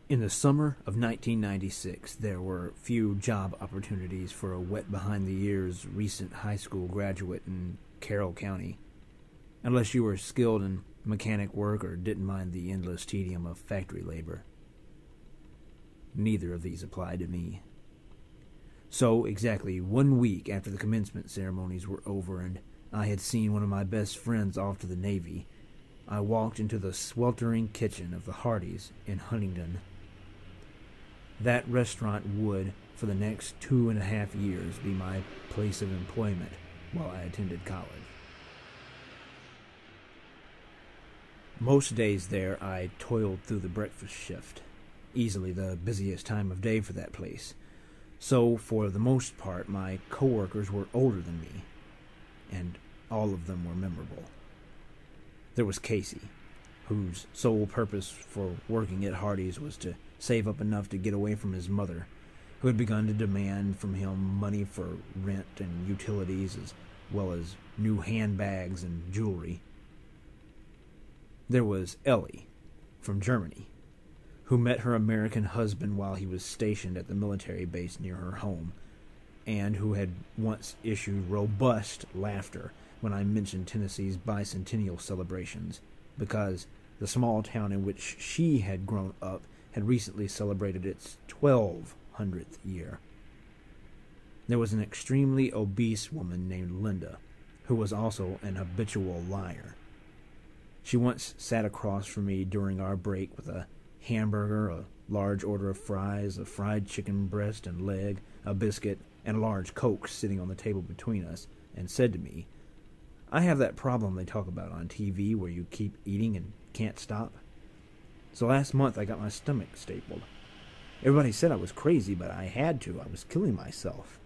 In the summer of 1996, there were few job opportunities for a wet-behind-the-ears recent high school graduate in Carroll County, unless you were skilled in mechanic work or didn't mind the endless tedium of factory labor. Neither of these applied to me. So, exactly 1 week after the commencement ceremonies were over and I had seen one of my best friends off to the Navy, I walked into the sweltering kitchen of the Hardee's in Huntington. That restaurant would, for the next 2.5 years, be my place of employment while I attended college. Most days there I toiled through the breakfast shift, easily the busiest time of day for that place. So, for the most part, my coworkers were older than me, and all of them were memorable. There was Casey, whose sole purpose for working at Hardee's was to save up enough to get away from his mother, who had begun to demand from him money for rent and utilities as well as new handbags and jewelry. There was Ellie, from Germany, who met her American husband while he was stationed at the military base near her home, and who had once issued robust laughter when I mentioned Tennessee's bicentennial celebrations, because the small town in which she had grown up had recently celebrated its 1200th year. There was an extremely obese woman named Linda, who was also an habitual liar. She once sat across from me during our break with a hamburger, a large order of fries, a fried chicken breast and leg, a biscuit, and a large Coke sitting on the table between us, and said to me, "I have that problem they talk about on TV where you keep eating and can't stop. So last month I got my stomach stapled. Everybody said I was crazy, but I had to. I was killing myself.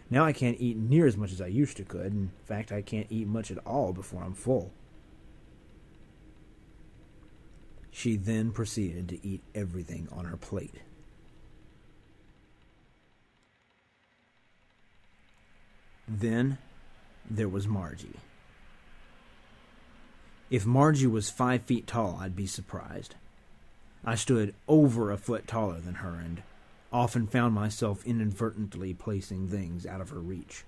Now I can't eat near as much as I used to could. In fact, I can't eat much at all before I'm full." She then proceeded to eat everything on her plate. Then there was Margie. If Margie was 5 feet tall, I'd be surprised. I stood over a foot taller than her and often found myself inadvertently placing things out of her reach.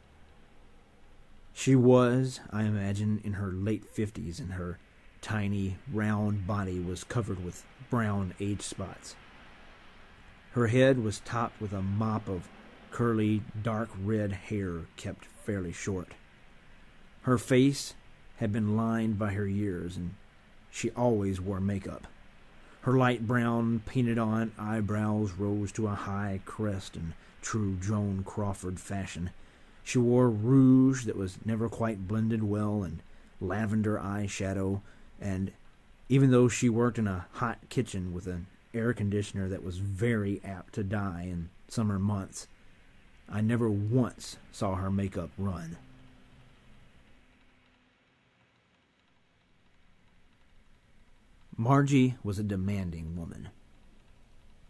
She was, I imagine, in her late 50s, and her tiny, round body was covered with brown age spots. Her head was topped with a mop of curly, dark red hair kept fairly short. Her face had been lined by her years, and she always wore makeup. Her light brown, painted-on eyebrows rose to a high crest in true Joan Crawford fashion. She wore rouge that was never quite blended well, and lavender eyeshadow, and even though she worked in a hot kitchen with an air conditioner that was very apt to die in summer months, I never once saw her makeup run. Margie was a demanding woman,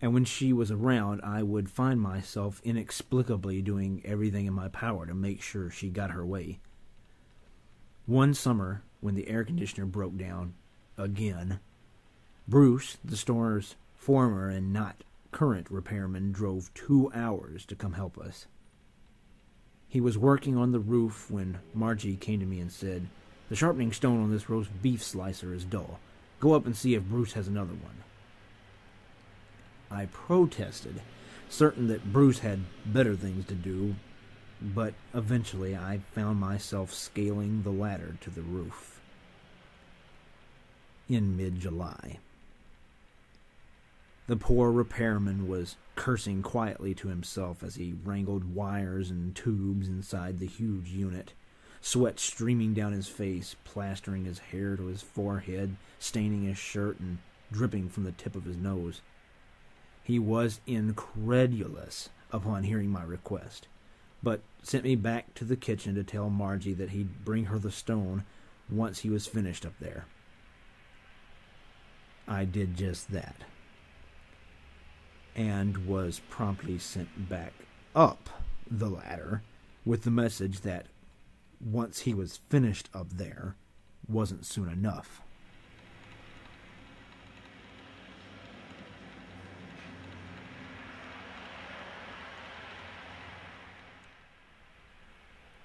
and when she was around, I would find myself inexplicably doing everything in my power to make sure she got her way. One summer, when the air conditioner broke down again, Bruce, the store's former and not current repairman, drove 2 hours to come help us. He was working on the roof when Margie came to me and said, "The sharpening stone on this roast beef slicer is dull. Go up and see if Bruce has another one." I protested, certain that Bruce had better things to do, but eventually I found myself scaling the ladder to the roof. In mid-July. The poor repairman was cursing quietly to himself as he wrangled wires and tubes inside the huge unit, sweat streaming down his face, plastering his hair to his forehead, staining his shirt, and dripping from the tip of his nose. He was incredulous upon hearing my request, but sent me back to the kitchen to tell Margie that he'd bring her the stone once he was finished up there. I did just that, and was promptly sent back up the ladder with the message that once he was finished up there wasn't soon enough.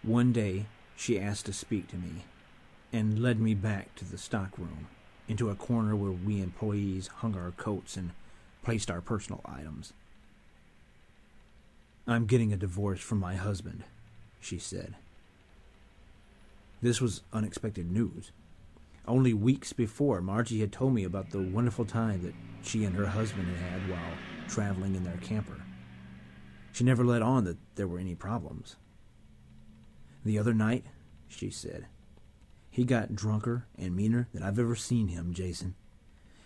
One day, she asked to speak to me and led me back to the stockroom, into a corner where we employees hung our coats and placed our personal items. "I'm getting a divorce from my husband," she said. This was unexpected news. Only weeks before, Margie had told me about the wonderful time that she and her husband had had while traveling in their camper. She never let on that there were any problems. "The other night," she said, "he got drunker and meaner than I've ever seen him, Jason.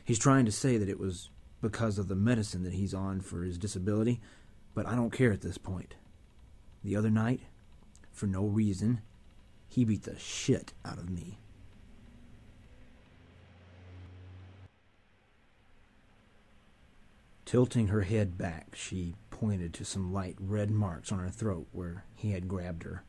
He's trying to say that it was because of the medicine that he's on for his disability, but I don't care at this point. The other night, for no reason, he beat the shit out of me." Tilting her head back, she pointed to some light red marks on her throat where he had grabbed her.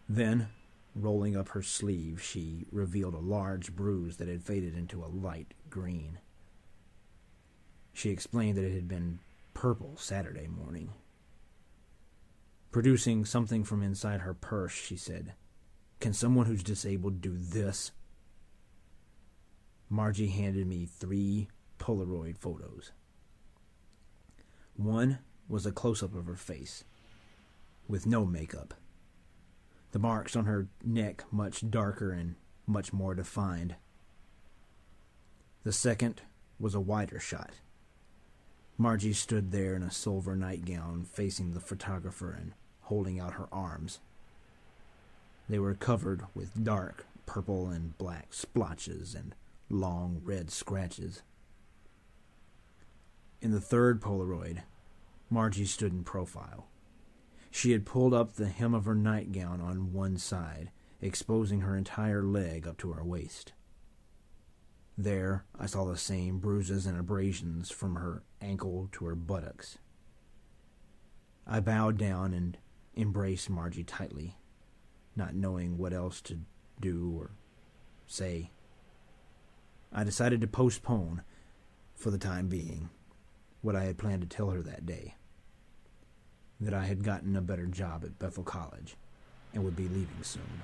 Then, rolling up her sleeve, she revealed a large bruise that had faded into a light green. She explained that it had been purple Saturday morning. Producing something from inside her purse, she said, "Can someone who's disabled do this?" Margie handed me 3 Polaroid photos. One was a close-up of her face, with no makeup. The marks on her neck much darker and much more defined. The second was a wider shot. Margie stood there in a silver nightgown, facing the photographer and holding out her arms. They were covered with dark purple and black splotches and long red scratches. In the third Polaroid, Margie stood in profile. She had pulled up the hem of her nightgown on one side, exposing her entire leg up to her waist. There, I saw the same bruises and abrasions from her ankle to her buttocks. I bowed down and embraced Margie tightly, not knowing what else to do or say. I decided to postpone, for the time being, what I had planned to tell her that day: that I had gotten a better job at Bethel College and would be leaving soon.